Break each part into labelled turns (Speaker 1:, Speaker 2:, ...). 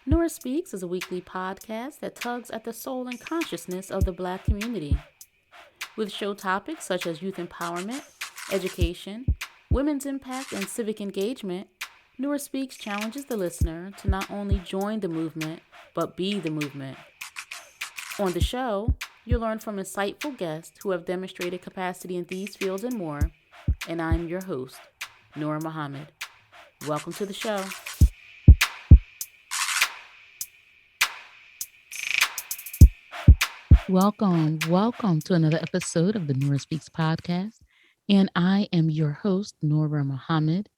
Speaker 1: Nora Speaks is a weekly podcast that tugs at the soul and consciousness of the Black community. With show topics such as youth empowerment, education, women's impact, and civic engagement, Nora Speaks challenges the listener to not only join the movement, but be the movement. On the show, you'll learn from insightful guests who have demonstrated capacity in these fields and more, and I'm your host, Nora Muhammad. Welcome to the show. Welcome to another episode of the Nora Speaks podcast. And I am your host, Nora Muhammad.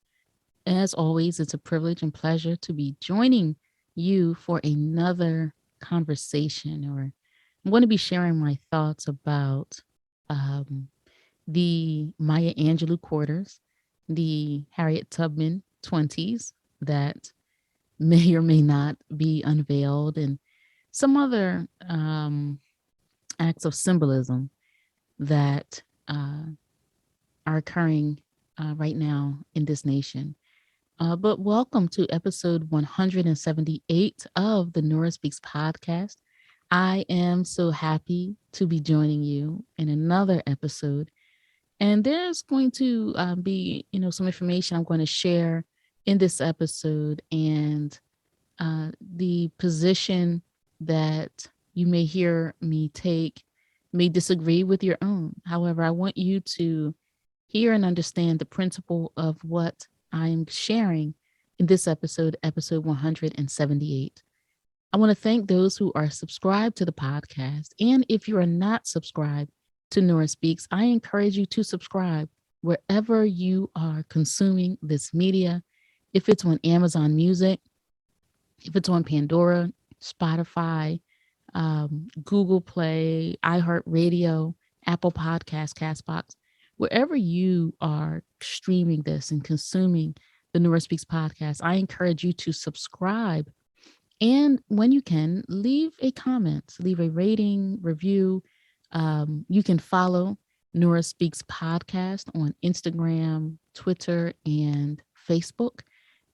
Speaker 1: As always, it's a privilege and pleasure to be joining you for another conversation. Or I'm going to be sharing my thoughts about the Maya Angelou quarters, the Harriet Tubman Twenties that may or may not be unveiled, and some other acts of symbolism that are occurring right now in this nation. But welcome to episode 178 of the Nora Speaks podcast. I am so happy to be joining you in another episode. And there's going to be, some information I'm going to share in this episode, and the position that you may hear me take may disagree with your own. However, I want you to hear and understand the principle of what I'm sharing in this episode 178. I want to thank those who are subscribed to the podcast. And if you are not subscribed to Nora Speaks, I encourage you to subscribe wherever you are consuming this media. If it's on Amazon Music, if it's on Pandora, Spotify, Google Play, iHeartRadio, Apple Podcasts, Castbox, wherever you are streaming this and consuming the Nora Speaks podcast, I encourage you to subscribe. And when you can, leave a comment, leave a rating, review. You can follow Nora Speaks podcast on Instagram, Twitter, and Facebook.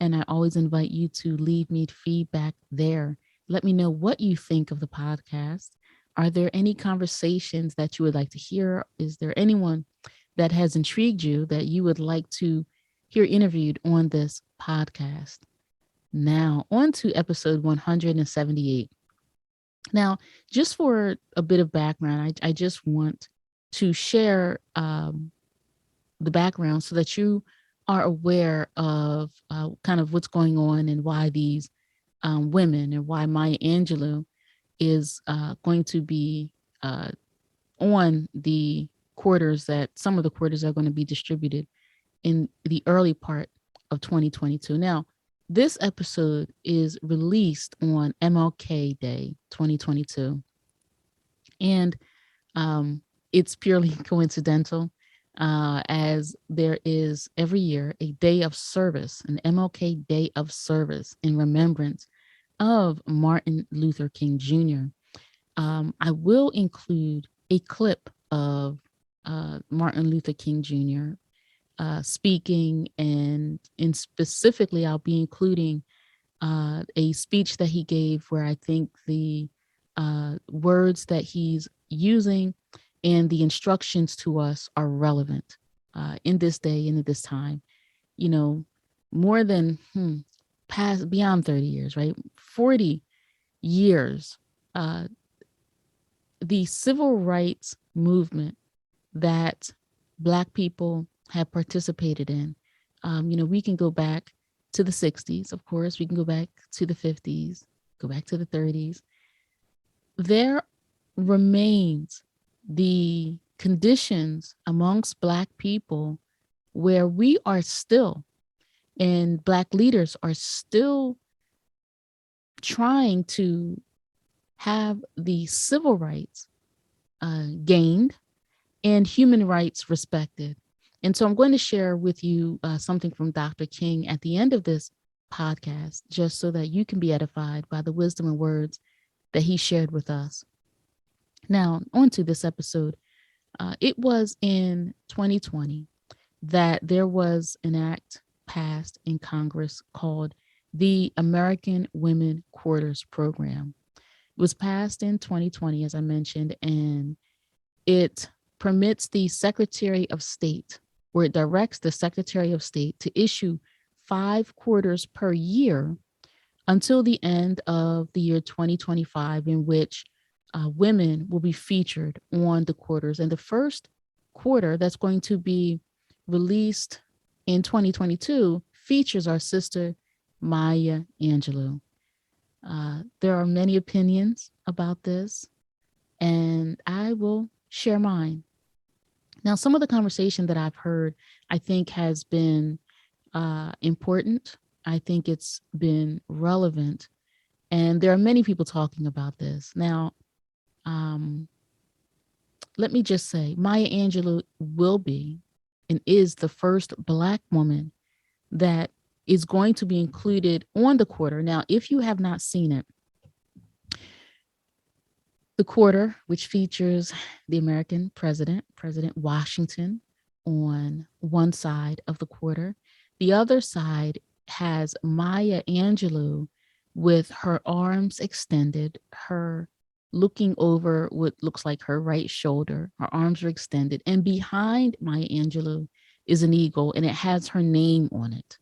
Speaker 1: And I always invite you to leave me feedback there. Let me know what you think of the podcast. Are there any conversations that you would like to hear? Is there anyone that has intrigued you that you would like to hear interviewed on this podcast? Now, on to episode 178. Now, just for a bit of background, I just want to share the background so that you are aware of kind of what's going on and why these women and why Maya Angelou is going to be on the quarters, that some of the quarters are going to be distributed in the early part of 2022. Now, this episode is released on MLK Day 2022. And it's purely coincidental, as there is every year a day of service, an MLK Day of service in remembrance of Martin Luther King Jr. I will include a clip of Martin Luther King Jr. Speaking, and specifically, I'll be including a speech that he gave where I think the words that he's using and the instructions to us are relevant in this day and at this time. More than beyond 30 years, right? 40 years. The civil rights movement that Black people have participated in. We can go back to the 60s, of course. We can go back to the 50s, go back to the 30s. There remains the conditions amongst Black people where we are still, and Black leaders are still trying to have the civil rights gained and human rights respected. And so I'm going to share with you something from Dr. King at the end of this podcast, just so that you can be edified by the wisdom and words that he shared with us. Now, on to this episode. It was in 2020 that there was an act passed in Congress called the American Women Quarters Program. It was passed in 2020, as I mentioned, and it permits the Secretary of State, or it directs the Secretary of State to issue 5 quarters per year until the end of the year 2025, in which women will be featured on the quarters. And the first quarter that's going to be released in 2022 features our sister Maya Angelou. There are many opinions about this, and I will share mine. Now, some of the conversation that I've heard, I think, has been important. I think it's been relevant. And there are many people talking about this. Now, um, let me just say Maya Angelou will be and is the first Black woman that is going to be included on the quarter. Now, if you have not seen it, the quarter, which features the American president, President Washington, on one side of the quarter. The other side has Maya Angelou with her arms extended, her looking over what looks like her right shoulder. Her arms are extended. And behind Maya Angelou is an eagle, and it has her name on it.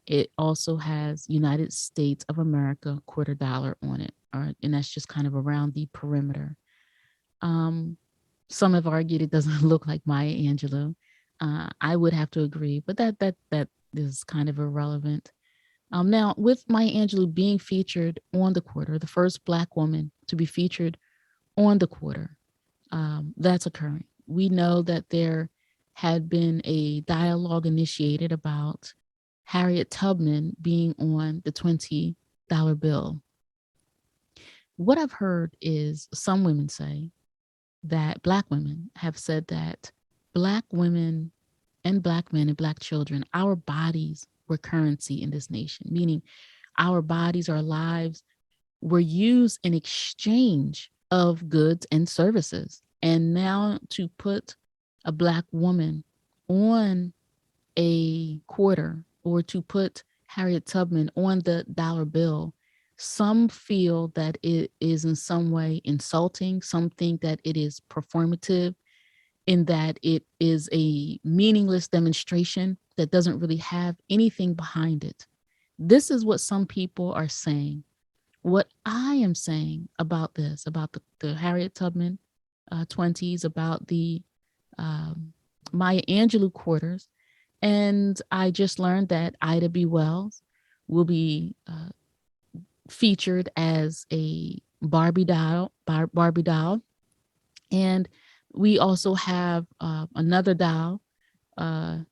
Speaker 1: It also has United States of America $quarter on it, and that's just kind of around the perimeter. Some have argued it doesn't look like Maya Angelou. I would have to agree, but that is kind of irrelevant. Now, with Maya Angelou being featured on the quarter, the first Black woman to be featured on the quarter, that's occurring. We know that there had been a dialogue initiated about Harriet Tubman being on the $20 bill. What I've heard is some women say that Black women have said that Black women and Black men and Black children, our bodies were currency in this nation, meaning our bodies, our lives were used in exchange of goods and services. And now to put a Black woman on a quarter, or to put Harriet Tubman on the dollar bill, some feel that it is in some way insulting. Some think that it is performative, in that it is a meaningless demonstration that doesn't really have anything behind it. This is what some people are saying. What I am saying about this, about the Harriet Tubman 20s, about the Maya Angelou quarters, and I just learned that Ida B. Wells will be featured as a Barbie doll. And we also have another doll, the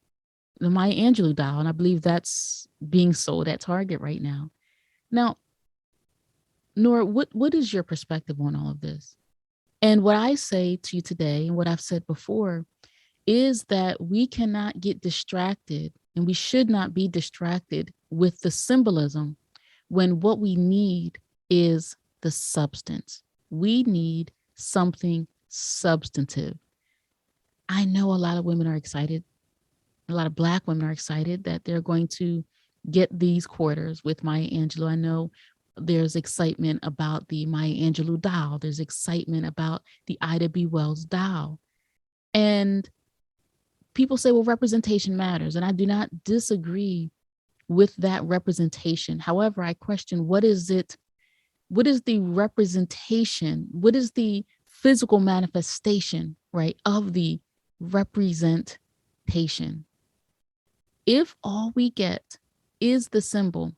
Speaker 1: Maya Angelou doll, and I believe that's being sold at Target right now. Now, Nora, what is your perspective on all of this? And what I say to you today, and what I've said before, is that we cannot get distracted, and we should not be distracted with the symbolism, when what we need is the substance. We need something substantive. I know a lot of women are excited. A lot of Black women are excited that they're going to get these quarters with Maya Angelou. I know there's excitement about the Maya Angelou doll. There's excitement about the Ida B. Wells doll. And people say, well, representation matters. And I do not disagree with that representation. However, I question, what is it? What is the representation? What is the physical manifestation, right, of the representation? If all we get is the symbol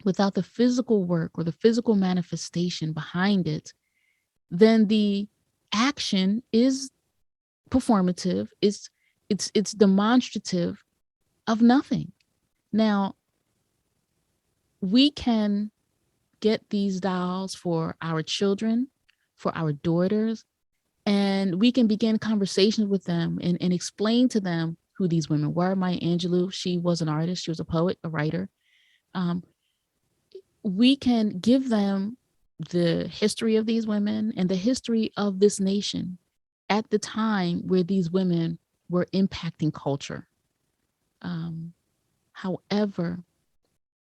Speaker 1: without the physical work or the physical manifestation behind it, then the action is performative. It's demonstrative of nothing. Now, we can get these dolls for our children, for our daughters, and we can begin conversations with them and explain to them who these women were. Maya Angelou, she was an artist, she was a poet, a writer. We can give them the history of these women and the history of this nation at the time where these women were impacting culture. However,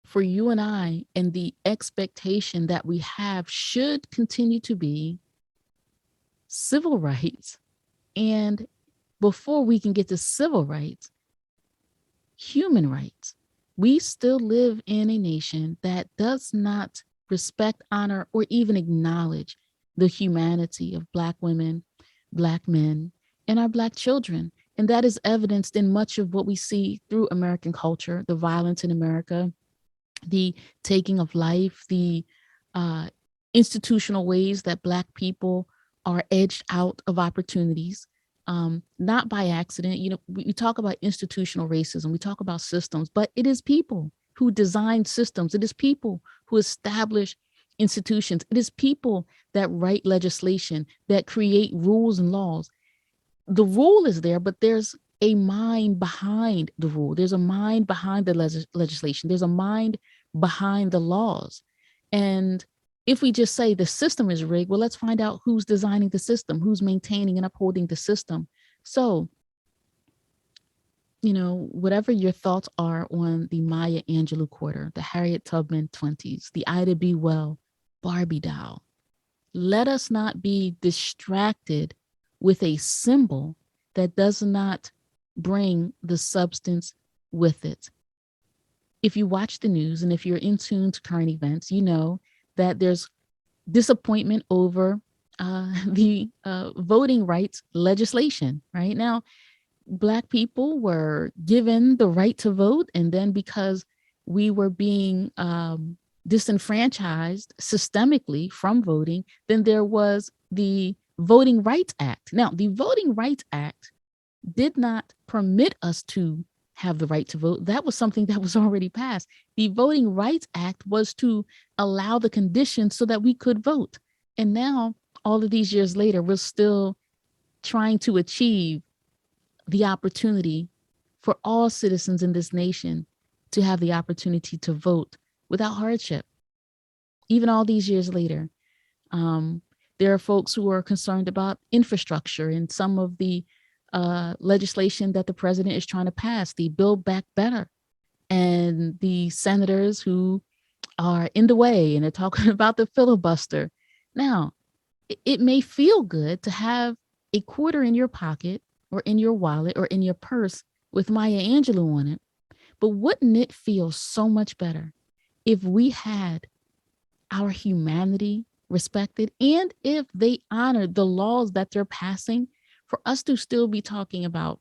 Speaker 1: for you and I, and the expectation that we have should continue to be civil rights. And before we can get to civil rights, human rights. We still live in a nation that does not respect, honor, or even acknowledge the humanity of Black women, Black men, and our Black children. And that is evidenced in much of what we see through American culture, the violence in America, the taking of life, the uh, institutional ways that Black people are edged out of opportunities, not by accident. You know, we talk about institutional racism, we talk about systems, but it is people who design systems. It is people who establish institutions. It is people that write legislation, that create rules and laws. The rule is there, but there's a mind behind the rule. There's a mind behind the legislation. There's a mind behind the laws. And if we just say the system is rigged, well, let's find out who's designing the system, who's maintaining and upholding the system. So, you know, whatever your thoughts are on the Maya Angelou quarter, the Harriet Tubman 20s, the Ida B. Well Barbie doll, let us not be distracted with a symbol that does not bring the substance with it. If you watch the news and if you're in tune to current events, you know that there's disappointment over the voting rights legislation. Right now, Black people were given the right to vote, and then because we were being disenfranchised systemically from voting, then there was the Voting Rights Act. Now, the Voting Rights Act did not permit us to have the right to vote. That was something that was already passed. The Voting Rights Act was to allow the conditions so that we could vote. And now, all of these years later, we're still trying to achieve the opportunity for all citizens in this nation to have the opportunity to vote without hardship. Even all these years later, there are folks who are concerned about infrastructure and some of the legislation that the president is trying to pass, the Build Back Better, and the senators who are in the way and they're talking about the filibuster. Now, it may feel good to have a quarter in your pocket or in your wallet or in your purse with Maya Angelou on it, but wouldn't it feel so much better if we had our humanity respected and if they honored the laws that they're passing, for us to still be talking about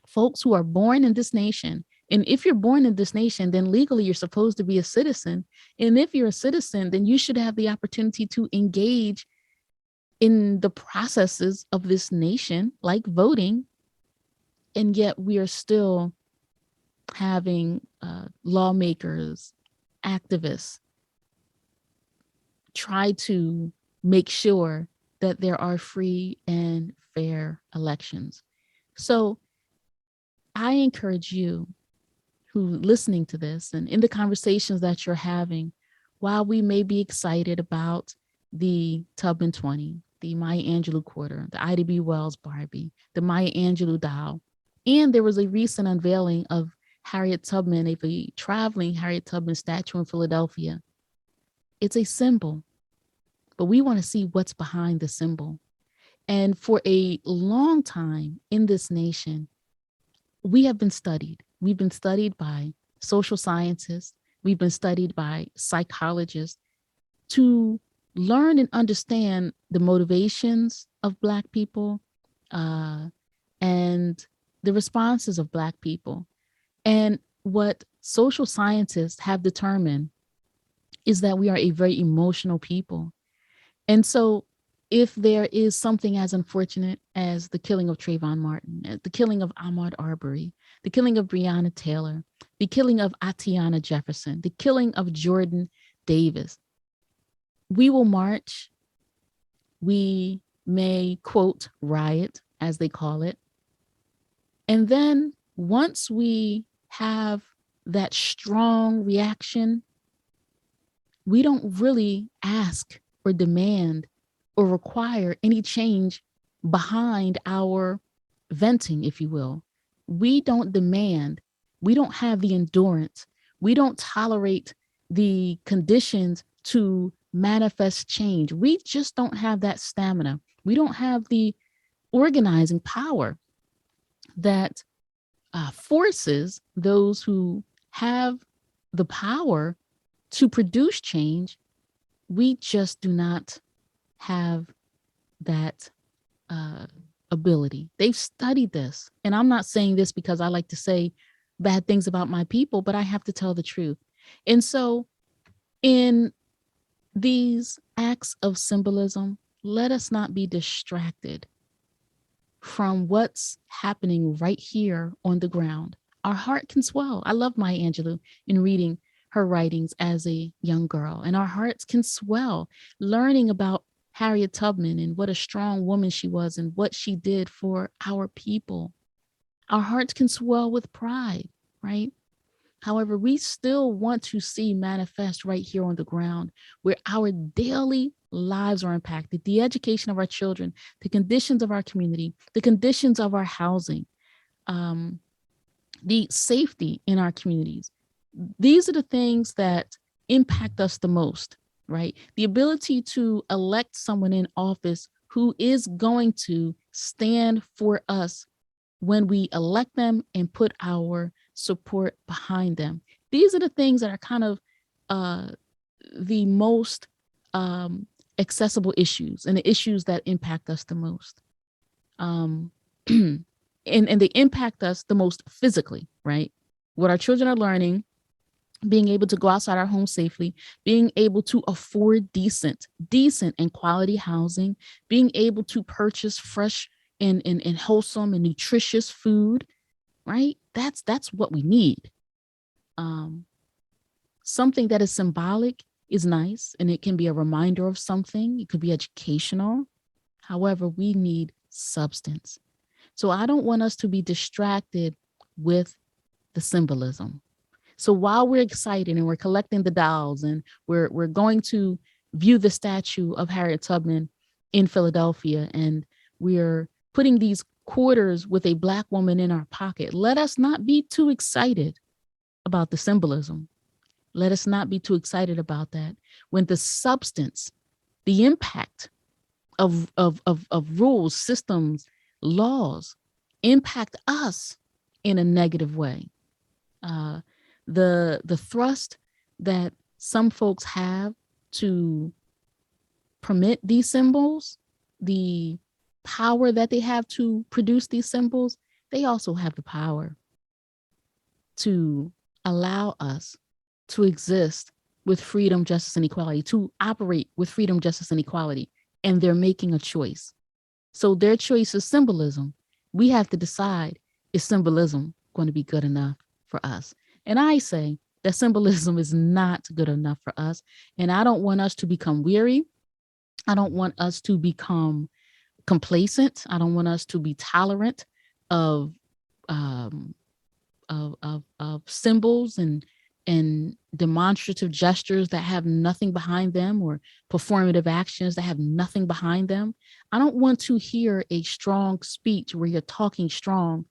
Speaker 1: folks who are born in this nation? And if you're born in this nation, then legally you're supposed to be a citizen. And if you're a citizen, then you should have the opportunity to engage in the processes of this nation, like voting. And yet we are still having lawmakers, activists try to make sure that there are free and fair elections. So I encourage you who listening to this and in the conversations that you're having, while we may be excited about the Tubman 20, the Maya Angelou quarter, the Ida B. Wells Barbie, the Maya Angelou doll, and there was a recent unveiling of Harriet Tubman, a traveling Harriet Tubman statue in Philadelphia. It's a symbol, but we want to see what's behind the symbol. And for a long time in this nation, we have been studied. We've been studied by social scientists. We've been studied by psychologists to learn and understand the motivations of Black people and the responses of Black people. And what social scientists have determined is that we are a very emotional people. And so if there is something as unfortunate as the killing of Trayvon Martin, the killing of Ahmaud Arbery, the killing of Breonna Taylor, the killing of Atiana Jefferson, the killing of Jordan Davis, we will march. We may, quote, riot, as they call it. And then once we have that strong reaction, we don't really ask or demand or require any change behind our venting, if you will. We don't demand We don't have the endurance. We don't tolerate the conditions to manifest change. We just don't have that stamina. We don't have the organizing power that forces those who have the power to produce change. We just do not have that uh, ability. They've studied this. And I'm not saying this because I like to say bad things about my people, but I have to tell the truth. And so, in these acts of symbolism, let us not be distracted from what's happening right here on the ground. Our heart can swell. I love Maya Angelou in reading her writings as a young girl, and our hearts can swell learning about Harriet Tubman and what a strong woman she was and what she did for our people. Our hearts can swell with pride, right? However, we still want to see manifest right here on the ground where our daily lives are impacted, the education of our children, the conditions of our community, the conditions of our housing, um, the safety in our communities. These are the things that impact us the most, right? The ability to elect someone in office who is going to stand for us when we elect them and put our support behind them. These are the things that are kind of uh, the most um, accessible issues and the issues that impact us the most. And they impact us the most physically, right? What our children are learning, being able to go outside our home safely, being able to afford decent and quality housing, being able to purchase fresh and wholesome and nutritious food, right? That's what we need. Um, Something that is symbolic is nice, and it can be a reminder of something. It could be educational. However, we need substance. So I don't want us to be distracted with the symbolism. So while we're excited and we're collecting the dolls and we're going to view the statue of Harriet Tubman in Philadelphia, and we're putting these quarters with a Black woman in our pocket, let us not be too excited about the symbolism. Let us not be too excited about that when the substance, the impact of rules, systems, laws impact us in a negative way. Uh, the thrust that some folks have to permit these symbols, the power that they have to produce these symbols, they also have the power to allow us to exist with freedom, justice, and equality, to operate with freedom, justice, and equality. And they're making a choice. So their choice is symbolism. We have to decide, is symbolism going to be good enough for us? And I say that symbolism is not good enough for us. And I don't want us to become weary. I don't want us to become complacent. I don't want us to be tolerant of um, of symbols and demonstrative gestures that have nothing behind them, or performative actions that have nothing behind them. I don't want to hear a strong speech where you're talking strong,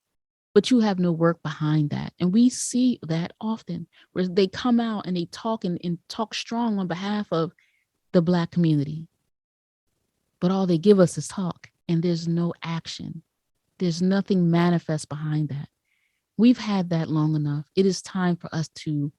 Speaker 1: but you have no work behind that. And we see that often where they come out and they talk and talk strong on behalf of the Black community, but all they give us is talk and there's no action. There's nothing manifest behind that. We've had that long enough. It is time for us to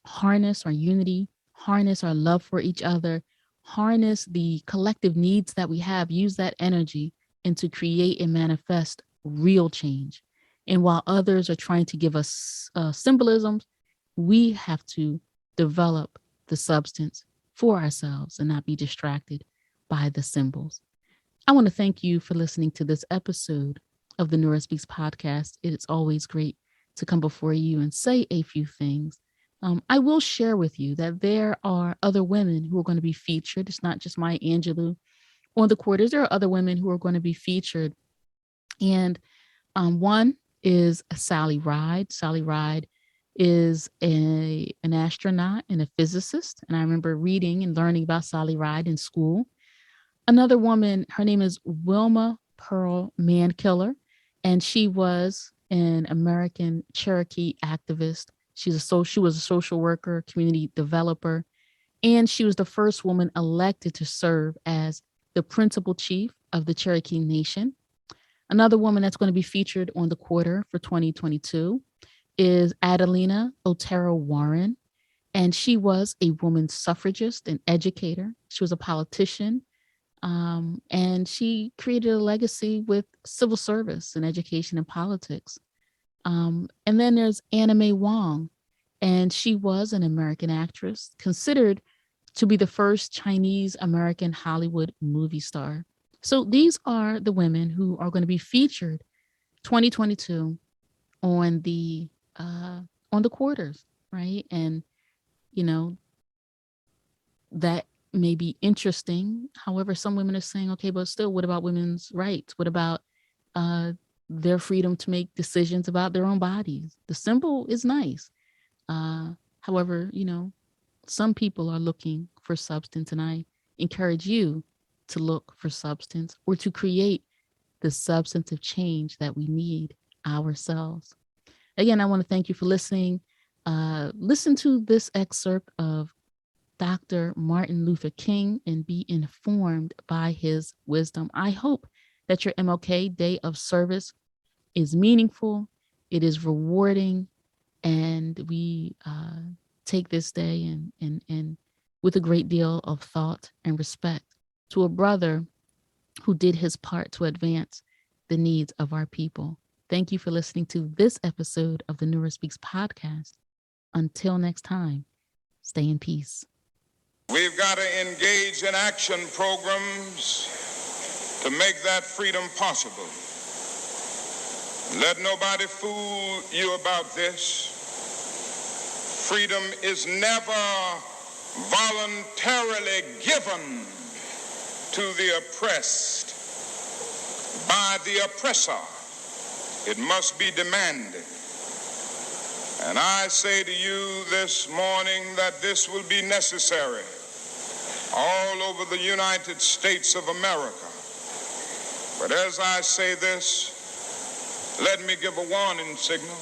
Speaker 1: harness our unity, harness our love for each other, harness the collective needs that we have, use that energy, and to create and manifest real change. And while others are trying to give us symbolisms, we have to develop the substance for ourselves and not be distracted by the symbols. I want to thank you for listening to this episode of the Nora Speaks podcast. It's always great to come before you and say a few things. I will share with you that there are other women who are going to be featured. It's not just Maya Angelou on the quarters. There are other women who are going to be featured. And one is Sally Ride. Sally Ride is an astronaut and a physicist. And I remember reading and learning about Sally Ride in school. Another woman, her name is Wilma Pearl Mankiller, and she was an American Cherokee activist. She was a social worker, community developer, and she was the first woman elected to serve as the principal chief of the Cherokee Nation. Another woman that's going to be featured on the quarter for 2022 is Adelina Otero Warren, and she was a woman suffragist and educator. She was a politician, and she created a legacy with civil service and education and politics. And then there's Anna May Wong, and she was an American actress, considered to be the first Chinese American Hollywood movie star. So these are the women who are going to be featured 2022 on the quarters, right? And you know that may be interesting. However, some women are saying, okay, but still, what about women's rights? What about their freedom to make decisions about their own bodies? The symbol is nice. However, some people are looking for substance, and I encourage you to look for substance or to create the substantive change that we need ourselves. Again, I want to thank you for listening. Listen to this excerpt of Dr. Martin Luther King and be informed by his wisdom. I hope that your MLK Day of Service is meaningful, it is rewarding, and we take this day and with a great deal of thought and respect to a brother who did his part to advance the needs of our people. Thank you for listening to this episode of the NeuroSpeaks podcast. Until next time, stay in peace.
Speaker 2: We've got to engage in action programs to make that freedom possible. Let nobody fool you about this. Freedom is never voluntarily given to the oppressed by the oppressor. It must be demanded. And I say to you this morning that this will be necessary all over the United States of America. But as I say this, let me give a warning signal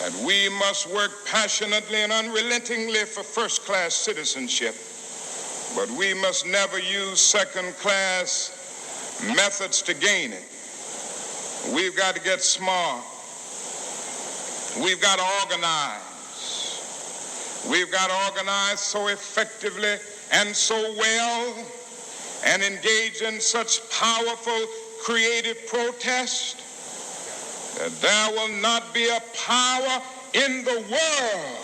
Speaker 2: that we must work passionately and unrelentingly for first-class citizenship, but we must never use second-class methods to gain it. We've got to get smart. We've got to organize. We've got to organize so effectively and so well and engage in such powerful creative protest that there will not be a power in the world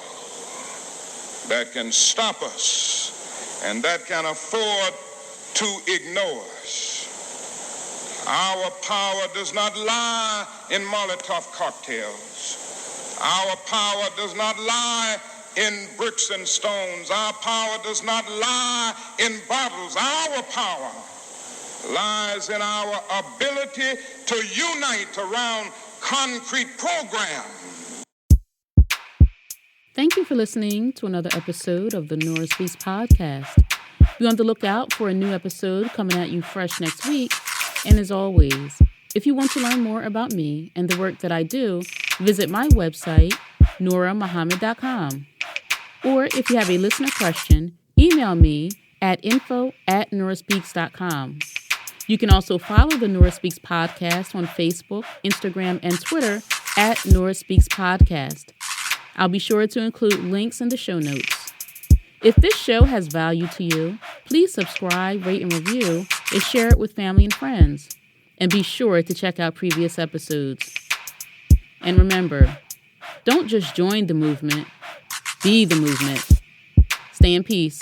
Speaker 2: that can stop us and that can afford to ignore us. Our power does not lie in Molotov cocktails. Our power does not lie in bricks and stones. Our power does not lie in bottles. Our power lies in our ability to unite around concrete programs.
Speaker 1: Thank you for listening to another episode of the NeuroSpeaks podcast. Be on the lookout for a new episode coming at you fresh next week. And as always, if you want to learn more about me and the work that I do, visit my website, nouramuhammad.com. Or if you have a listener question, email me at info@neurospeaks.com. You can also follow the NeuroSpeaks podcast on Facebook, Instagram, and Twitter at NeuroSpeaks Podcast. I'll be sure to include links in the show notes. If this show has value to you, please subscribe, rate, and review, and share it with family and friends. And be sure to check out previous episodes. And remember, don't just join the movement, be the movement. Stay in peace.